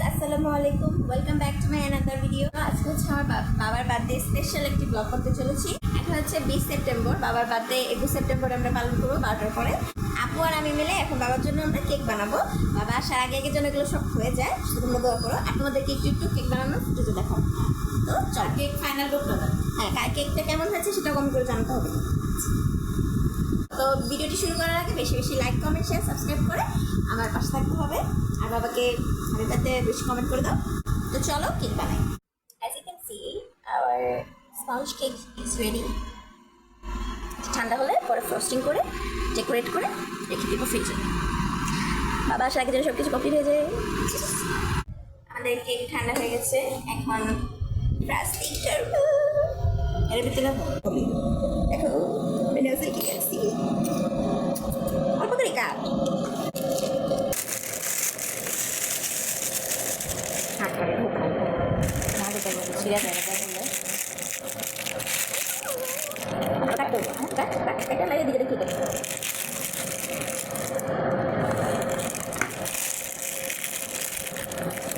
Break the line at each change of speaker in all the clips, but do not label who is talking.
আসসালামাইকুম, welcome back to my another video. আজকে হচ্ছে আমার বাবার বার্থডে স্পেশাল একটি ব্লগ করতে চলেছি। এখন হচ্ছে 20 সেপ্টেম্বর, বাবার বার্থডে 21 সেপ্টেম্বর আমরা পালন করবো 12টার পরে। আপু আর আমি মিলে এখন বাবার জন্য আমরা কেক বানাবো। বাবা আসার আগে আগে যেন এগুলো সব হয়ে যায়, শুধু তোমরা দোয়া করো। আপনাদেরকে একটু একটু কেক বানানোর ফুটেজও দেখাবো। তো চল, কেক ফাইনাল করতে হবে। হ্যাঁ, কেকটা কেমন হয়েছে সেটা কমেন্ট করে জানতে হবে। তো ভিডিওটি শুরু করার আগে বেশি বেশি লাইক, কমেন্ট, শেয়ার, সাবস্ক্রাইব করে আমার পাশে থাকতে হবে। আর বাবাকে হাবিটাতে বেশি কমেন্ট করে দাও। তো চলো কেক বানাই। As you can see, our sponge cake is ready. ঠান্ডা হলে পরে ফ্রস্টিং করে ডেকোরেট করে রেখে দিব ফ্রিজে। বাবা আসার আগে যেন সব কিছু কমপ্লিট হয়ে যায়। আমাদের কেক ঠান্ডা হয়ে গেছে, এখন ফ্রস্টিং করব। এর ভিতরে দেখো বেনাসে কি আছে, অল্প করে কাট। হাত করে নাহলে তো ছিঁড়া যায় না, বললে কাট করবো। এটা লাগিয়ে দিকে দেখি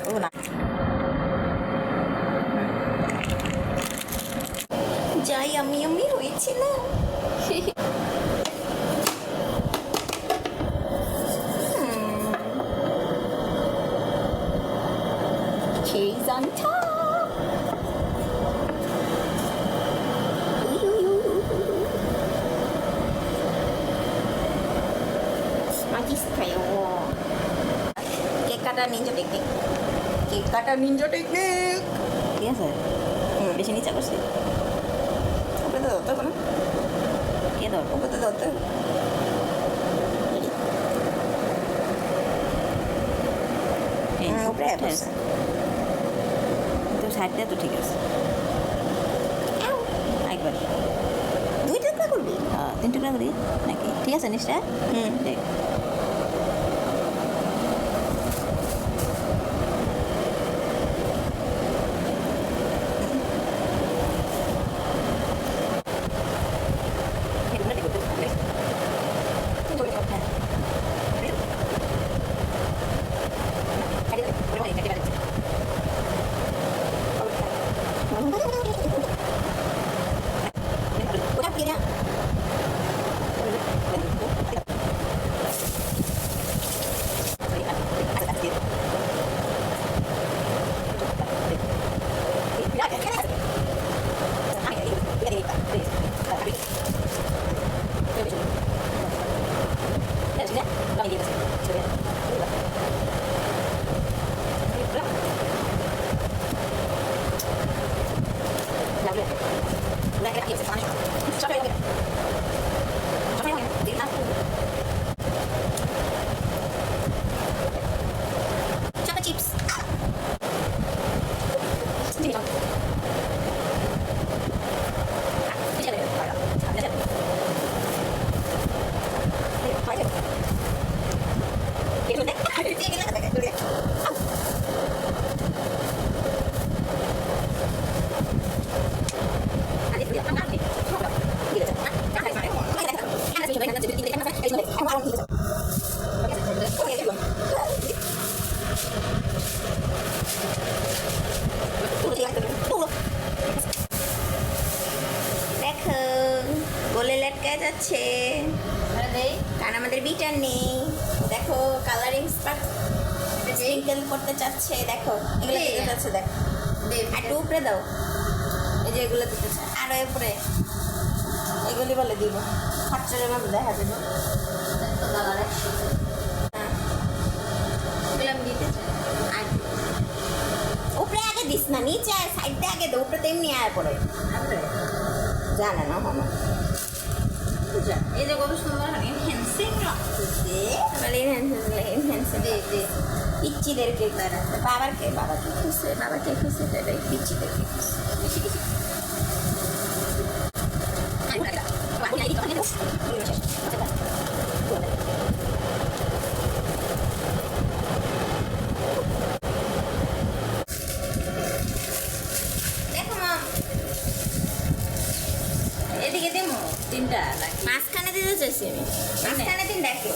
ও না যাই আমি হয়েছি না। Cherries on top. Magic kayo. Cake cutter ninja technique. Cake cutter ninja technique. ঠিক আছে? বেশি নিচে করছি। ওপরে তো ধরতে হবে না? কে ধর? ওপরে তো ধরতে হবে। ওপরে আছে। তো সাইডটা তো ঠিক আছে। একবার 2 টুকরা করবি? 3 টুকরা করি নাকি? ঠিক আছে নিশ্চয়। ঠিক। Chips. দেখো গোলে লটকায় যাচ্ছে, কারণ আমাদের বিটার নেই। দেখো কালারিং স্প্রিঙ্কেল করতে চাচ্ছে। দেখো এগুলো দিতে চাচ্ছে, দেখো একটু উপরে দাও। এই যে এগুলো দিতে চাচ্ছে, আরো উপরে এগুলি বলে দিব। খরচারের মধ্যে দেখা যাবে। দিতে চাই উপরে আগে দিস না, নিচে সাইডে আগে দে। উপরে তেমনি আয় পড়ে জানে না মামা। এই যে কত সুন্দর এনহ্যান্সিং লাগতেছে। মানে এনহ্যান্সিং পিচ্চিদেরকে বাবাকে খুশি তাই পিচ্চিদেরকে খুশি। এদিকে দেবো 3টা মাঝখানে দিতে দিতেছি আমি মাঝখানে দিন দেখো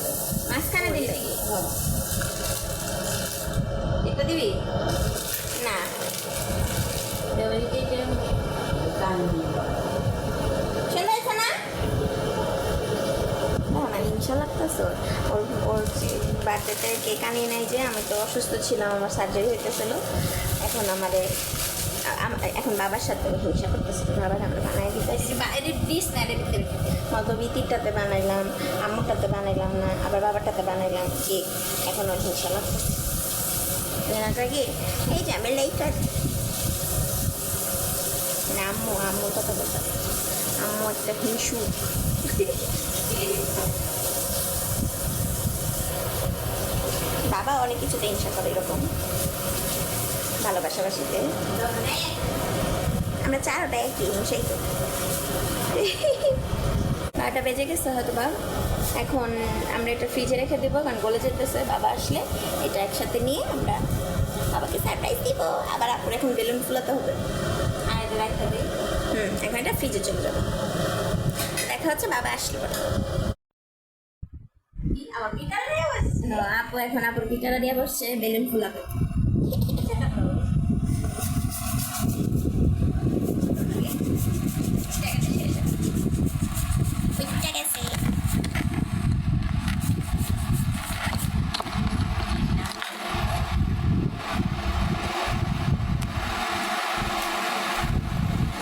মাঝখানে দিন
এটা দিবি
না শুনতে না হিংসা লাগতেছে ওর ওর বার্থডেতে কেক আনিয়ে নেয় যে আমি তো অসুস্থ ছিলাম আমার সার্জারি হইতেছিল এখন এখন বাবার সাথে হিংসা করতেছিল বাবার আমরা বানাই দিতেছি বাইরে দিস না মতবিতিরটাতে বানাইলাম আম্মুরটাতে বানাইলাম না আবার বাবারটাতে বানাইলাম কেক এখন ওর হিংসা লাগতেছে কি এই যে আমি লেইটা না আম্মুর কথা বলতে আম্মু একটা হিংসু বাবা অনেক কিছুতে হিংসা করে এরকম ভালোবাসাবাসিতে আমরা চারটা একই হিংসাই তো 12টা বেজে গেছে হয়তো বা এখন আমরা এটা ফ্রিজে রেখে দেবো কারণ গলে যেতেছে বাবা আসলে এটা একসাথে নিয়ে আমরা বাবাকে সারপ্রাইজ দিব আবার আপুর এখন বেলুন ফুলাতে হবে আর এটা রাখতে দিই এখন এটা ফ্রিজে চলে যাবে দেখা হচ্ছে বাবা আসলে পরে আপু এখন আপুর গিটারে দিয়ে বসছে বেলুন ফুলাবে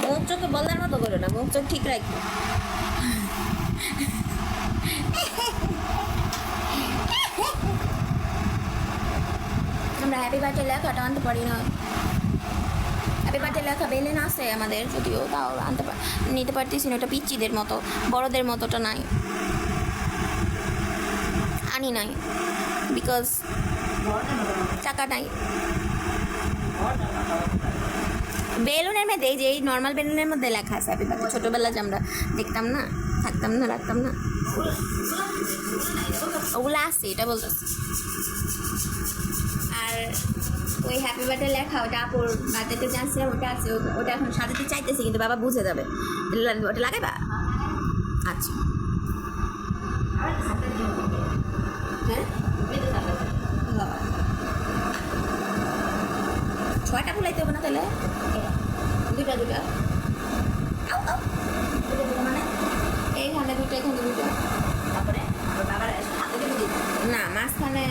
মুখ চোখে বলার মতো করো না মুখ চোখ ঠিক রাখবো আমরা হ্যাপি বার্থডে লেখাটা আনতে পারি না হ্যাপি বার্থডে লেখা বেলেন আছে আমাদের যদিও তাও নিতে পারতেছি না ওটা পিচ্চিদের মতো বড়দের মতোটা নাই আনি নাই বিকজ টাকা নাই বেলুনের মধ্যে এই যে এই নর্মাল বেলুনের মধ্যে লেখা আছে হ্যাপি বার্থডে ছোটোবেলা যে আমরা দেখতাম না থাকতাম না রাখতাম না ওগুলো আছে এটা বলতেছি আর ওই হ্যাপি বার্থডে লেখা ওটা আপুর বার্থডেতে জানছিলাম ওটা আছে ওটা এখন সাজাতে চাইতেছি কিন্তু বাবা বুঝে যাবে ওটা লাগাইবা আচ্ছা হ্যাঁ 6টা ফুলাইতে হবে না তাহলে দুটা মানে এইখানে দুটো এখানে দুটো তারপরে না মাঝখানে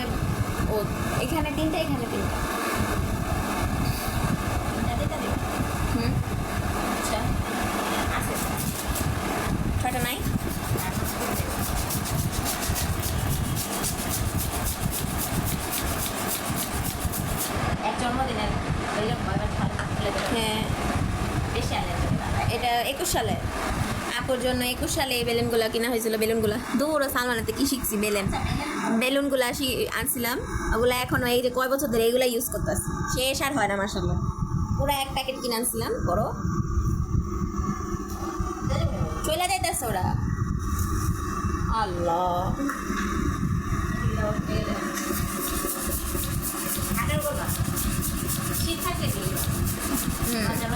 ও এখানে 3টা এখানে 3টা আচ্ছা আছে 6টা নাই এক জন্মদিনের হ্যাঁ এটা 21 সালে আপুর জন্য 21 সালে এই বেলুনগুলো কেনা হয়েছিল বেলুনগুলো দৌড়ো সালমানাতে কি শিখছি বেলুনগুলো আনছিলাম ওগুলো এখনও এই যে কয় বছর ধরে এইগুলো ইউজ করতেছি শেষ আর হয় না মাসাল্লাহ পুরো এক প্যাকেট কিনে আনছিলাম বড় চলে যাইতেছে ওরা আল্লাহ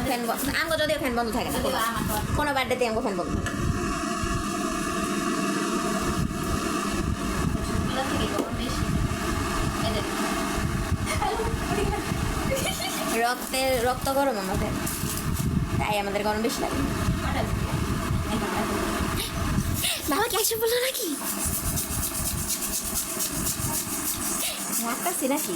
ফ্যান আঙ্গ যদিও ফ্যান বন্ধ থাকে না কোনো বার্থডেতে আঙ্গ ফ্যান বন্ধ থাকে রক্ত গরম আমাদের তাই আমাদের গরম বেশি লাগে বাবা ক্যাশে বললো নাকি রাখতেছি নাকি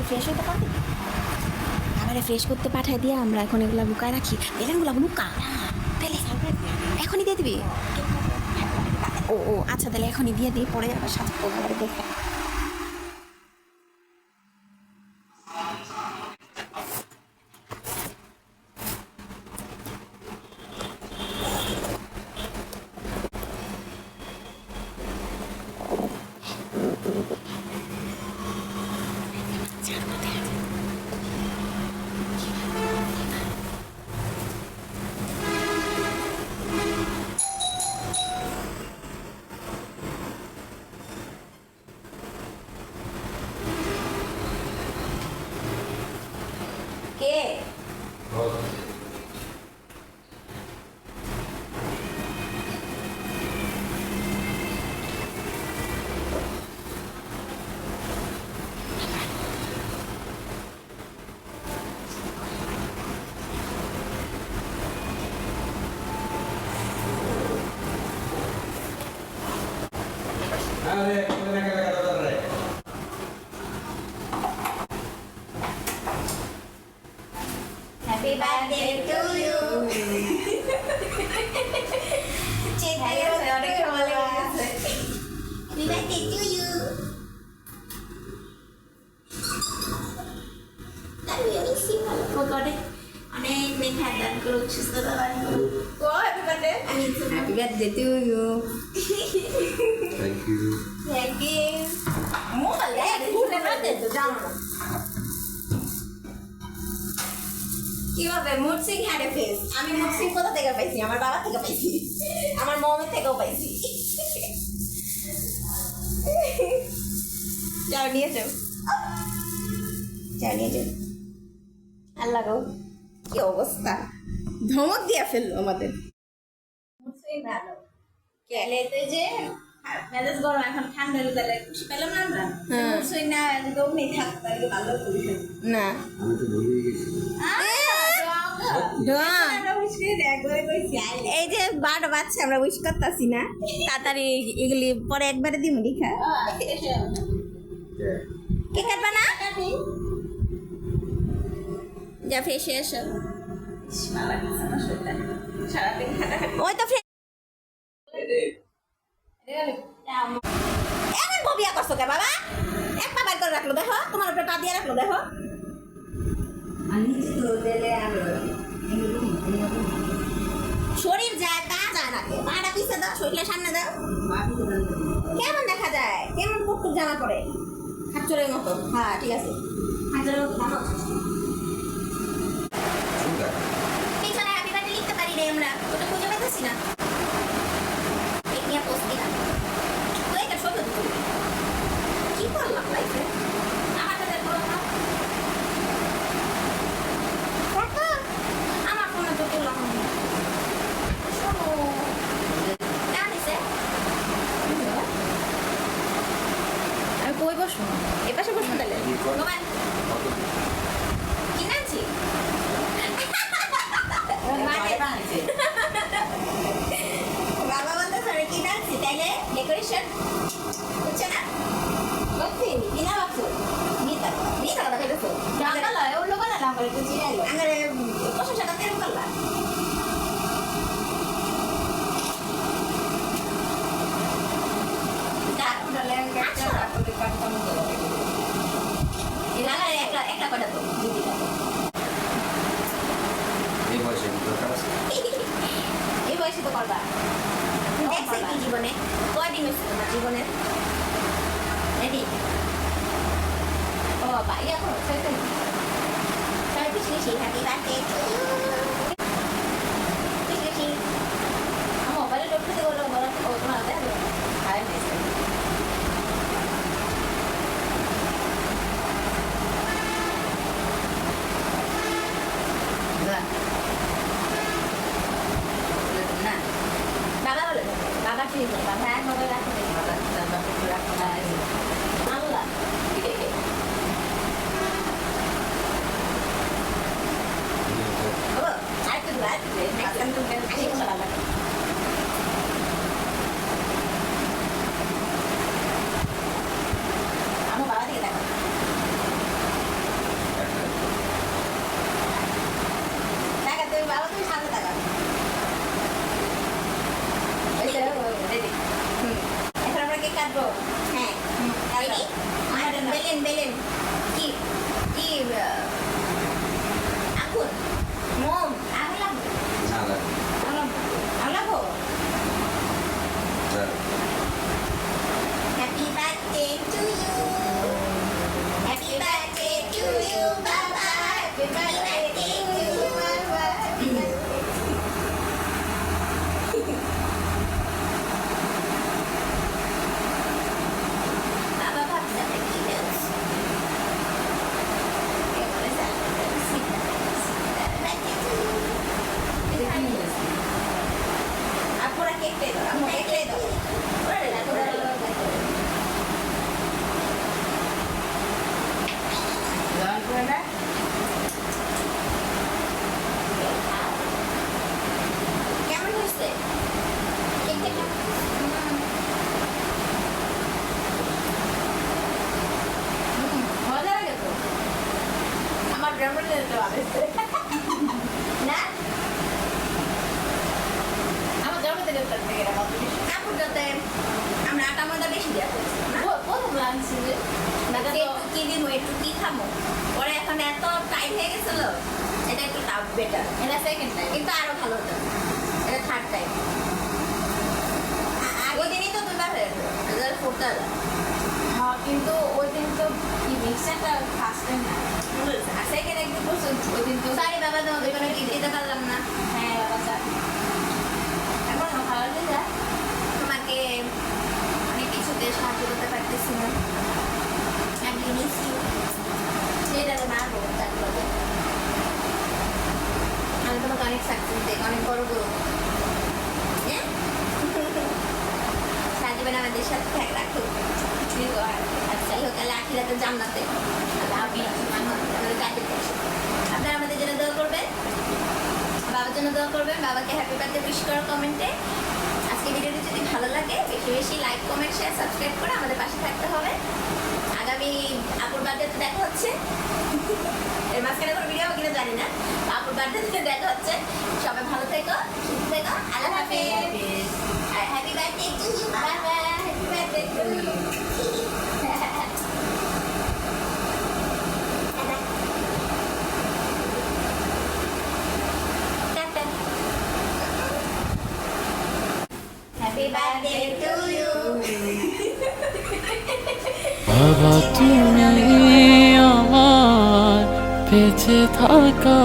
ফ্রেশ হতে পারবি আবার ফ্রেশ করতে পাঠাই দিয়ে আমরা এখন এগুলো লুকায় রাখি বেলুনগুলো লুকা তাহলে এখনই দিয়ে দিবি ও আচ্ছা তাহলে এখনই দিয়ে দিই পরে আবার সাথে দেখে Happy birthday to you. অনেক সময় লেগেছে। Happy birthday to you. অনেক মেঘা দান করুক, সুস্থতা দান করুক। ও happy birthday. Happy birthday to you.
Thank you.
Thank you. Mobile ঘুরে না দে তো জানো না। কিভাবে mood swing had a face. আমি মুড সিং কোথা থেকে পাইছি? আমার বাবা থেকে পাইছি, আমার মমের থেকেও পাইছি। যাও নিয়ে যাও, যাও নিয়ে যাও। আল্লাহ গো কি অবস্থা, ধমক দিয়ে ফেললো আমাদের। মুড সুইং ভালো খেলেতে যে মেজাজ গরম, এখন ঠান্ডা হলে খুশি পেলাম না আমরা। মুড সুইং না গরমই থাকতো তাহলে ভালো করি না।
আমি তো ভুলেই গেছি।
এই যে 12টা বাচ্চা আমরা উইশ করতেছি না, তাড়াতাড়ি এগুলি পরে একবারে দিমু লিখা। কে কাটবা না? যা ফেসে এসো। ওই তো এমন ববিয়া করছো কে বাবা? এক পা বাইর করে রাখলো দেখো, তোমার উপরে পা দিয়ে রাখলো দেখো। শরীর যায় পা যায় না, পাটা পিছিয়ে দাও, শরীরের সামনে দাও। কেমন দেখা যায়? কেমন কুকুর জামা পরে খাচ্চরের মতো। হ্যাঁ ঠিক আছে, খাচ্চরের মতো দেখো। পিছনে হ্যাপি বার্থডে লিখতে পারি রে আমরা, ওটা খুঁজে পেতেছি না। এক নিয়ে পোস্ট দিলাম, তো এটা ছোট কি করলাম লাইফে? আমার তো দেখো আমার ফোনে তো করলাম শোনো কেমন হয়েছে? আমি কই বসবো? এ পাশে বসবো তাহলে। মোবাইল কিনে আনছি, বাবা বলতে স্যার কিনে আনছি, তাইলে ডেকোরেশন বুঝছে না? বুঝছি কিনা ভাবছো নিতা নিতা কথা কেটেছো জানালা ওর লোক না করে বুঝি আইলো আরে কত টাকা তেল করলা একটা কথা তো
এই বয়সে দরকার আছে।
এই বয়সে তো করবা। দেখছে কি জীবনে কয়দিন হয়েছে তোমার জীবনে? রেডি? ও বাবা ইয়া করো সেটাই তাই পিছিয়ে হ্যাপি বার্থডে পিছিয়ে আমার মোবাইলে ঢুকতে বলো বলো ও তোমার দেখো হাই মেসেজ না বাবা বলে বাবা ঠিক আছে বাবা এক মোবাইল রাখতে বাবা রাখতে আল্লাহ আরেকটু দূর আসি কথা বাবা আমার বাবা দিকে দেখো দেখা তুমি বাবা তুমি সামনে থাকা এখন আমরা কেক কাটবো হ্যাঁ বেলেন বেলেন কি কি আগুন মোম আগুন লাগবে
না লাগে।
বেটার,
এটা সেকেন্ড টাইম।
কিন্তু আরো ভালো হতো। এটা থার্ড টাইম। ওই দিনই তো দুবার হয়েছে, রেজাল্ট ফোরটা।
হ্যাঁ, কিন্তু ওই দিন তো কি মিক্সারটা ফার্স্ট টাইম না।
আর সেকেন্ড একদিন করছো,
ওই দিন তো
সরি বাবা তোমাদের কোনো গিফট দিতে পারলাম না।
হ্যাঁ বাবা স্যার। এখন ভালো দিয়ে যায়।
তোমাকে অনেক কিছুতে সাহায্য করতে পারতেছি না। আমি মিস ইউ।
সেটা তো মারবো তারপরে।
আমি তোমাকে অনেক সাকসেস দেই, অনেক বড় বড়। হ্যাঁ? সারাজীবন আমাদের সাথে রাখো।
কিছুই করার নেই।
আচ্ছা, ইহকালে আখিরাতে জান্নাতে।
আমি
আমাদের কাছে আপনারা আমাদের জন্য দোয়া করবেন, বাবার জন্য দোয়া করবেন, বাবাকে হ্যাপি বার্থডে উইশ করো কমেন্টে। আজকে ভিডিওটি যদি ভালো লাগে বেশি বেশি লাইক কমেন্ট শেয়ার সাবস্ক্রাইব করে আমাদের পাশে থাকতে হবে। আগামী আপুর বার্থডেতে দেখা হচ্ছে। এর মাঝখানে কোনো ভিডিও কিনা জানি না। তো আপুর বার্থডেতে দেখা হচ্ছে। সবাই ভালো থেকো, সুস্থ থেকো। আল্লাহ হাফেজ। আর হ্যাপি বার্থডে টু ইউ বাবা। Happy birthday to you. Happy birthday to you.
বাবা তুমি আমার বেঁচে থাকা